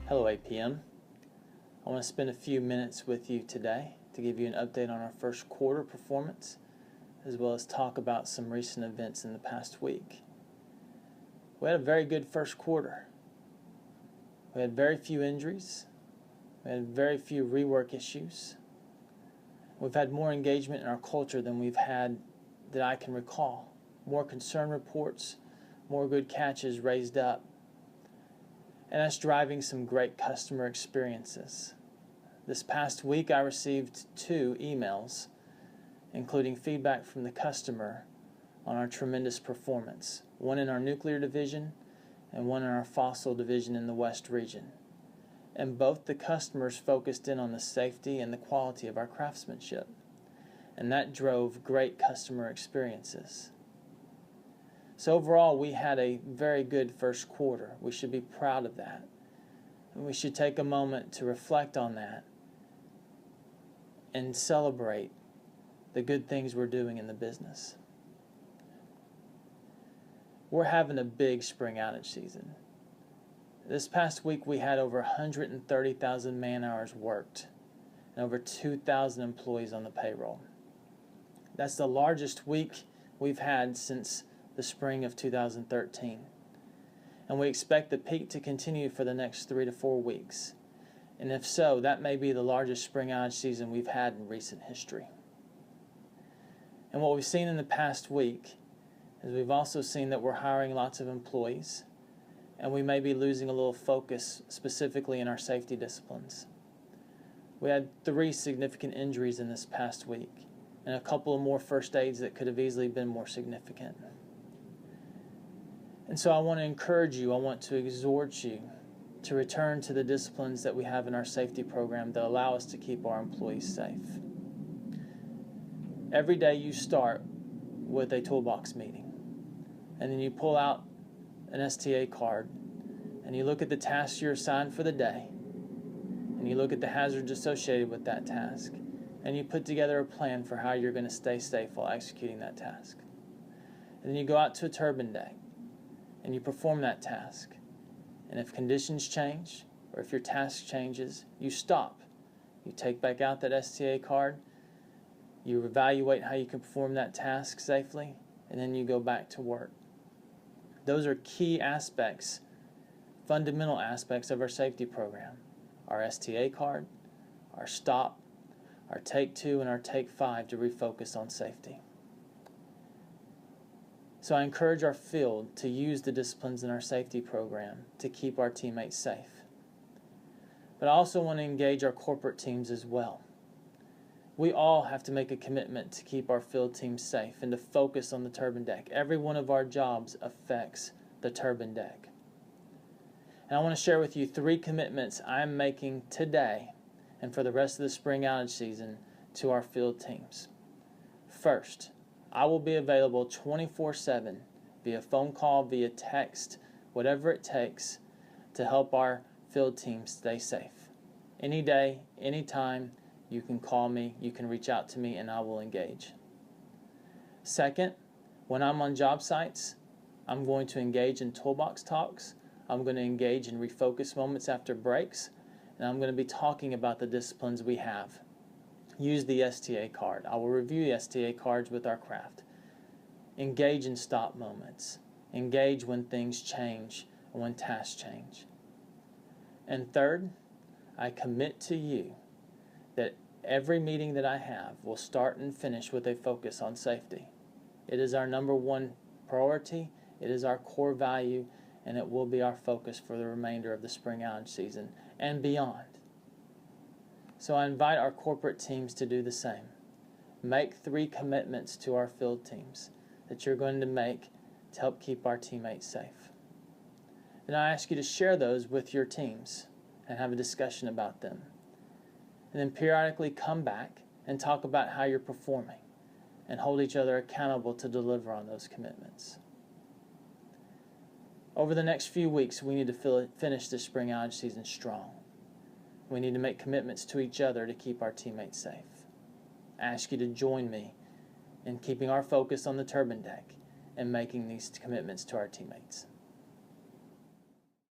Hello APM. I want to spend a few minutes with you today to give you an update on our first quarter performance, as well as talk about some recent events in the past week. We had a very good first quarter. We had very few injuries. We had very few rework issues. We've had more engagement in our culture than we've had that I can recall. More concern reports, more good catches raised up. And that's driving some great customer experiences. This past week I received 2 emails, including feedback from the customer on our tremendous performance. One in our nuclear division and one in our fossil division in the West region. And both the customers focused in on the safety and the quality of our craftsmanship. And that drove great customer experiences. So overall, we had a very good first quarter. We should be proud of that. And we should take a moment to reflect on that and celebrate the good things we're doing in the business. We're having a big spring outage season. This past week we had over 130,000 man-hours worked and over 2,000 employees on the payroll. That's the largest week we've had since the spring of 2013. And we expect the peak to continue for the next 3 to 4 weeks. And if so, that may be the largest spring outage season we've had in recent history. And what we've seen in the past week is we've also seen that we're hiring lots of employees, and we may be losing a little focus specifically in our safety disciplines. We had 3 significant injuries in this past week, and a couple of more first aids that could have easily been more significant. And so I want to encourage you, I want to exhort you to return to the disciplines that we have in our safety program that allow us to keep our employees safe. Every day you start with a toolbox meeting, and then you pull out an STA card, and you look at the tasks you're assigned for the day, and you look at the hazards associated with that task, and you put together a plan for how you're going to stay safe while executing that task. And then you go out to a turbine deck, and you perform that task. And if conditions change, or if your task changes, you stop. You take back out that STA card, you evaluate how you can perform that task safely, and then you go back to work. Those are key aspects, fundamental aspects of our safety program. Our STA card, our stop, our take 2, and our take 5 to refocus on safety. So I encourage our field to use the disciplines in our safety program to keep our teammates safe. But I also want to engage our corporate teams as well. We all have to make a commitment to keep our field teams safe and to focus on the turbine deck. Every one of our jobs affects the turbine deck. And I want to share with you 3 commitments I'm making today and for the rest of the spring outage season to our field teams. First, I will be available 24/7 via phone call, via text, whatever it takes to help our field teams stay safe. Any day, anytime, you can call me, you can reach out to me, and I will engage. Second, when I'm on job sites, I'm going to engage in toolbox talks. I'm going to engage in refocus moments after breaks, and I'm going to be talking about the disciplines we have. Use the STA card. I will review the STA cards with our craft. Engage in stop moments. Engage when things change and when tasks change. And third, I commit to you that every meeting that I have will start and finish with a focus on safety. It is our number 1 priority, it is our core value, and it will be our focus for the remainder of the spring outage season and beyond. So I invite our corporate teams to do the same. Make 3 commitments to our field teams that you're going to make to help keep our teammates safe. Then I ask you to share those with your teams and have a discussion about them. And then periodically come back and talk about how you're performing and hold each other accountable to deliver on those commitments. Over the next few weeks, we need to finish the spring outage season strong. We need to make commitments to each other to keep our teammates safe. I ask you to join me in keeping our focus on the turbine deck and making these commitments to our teammates.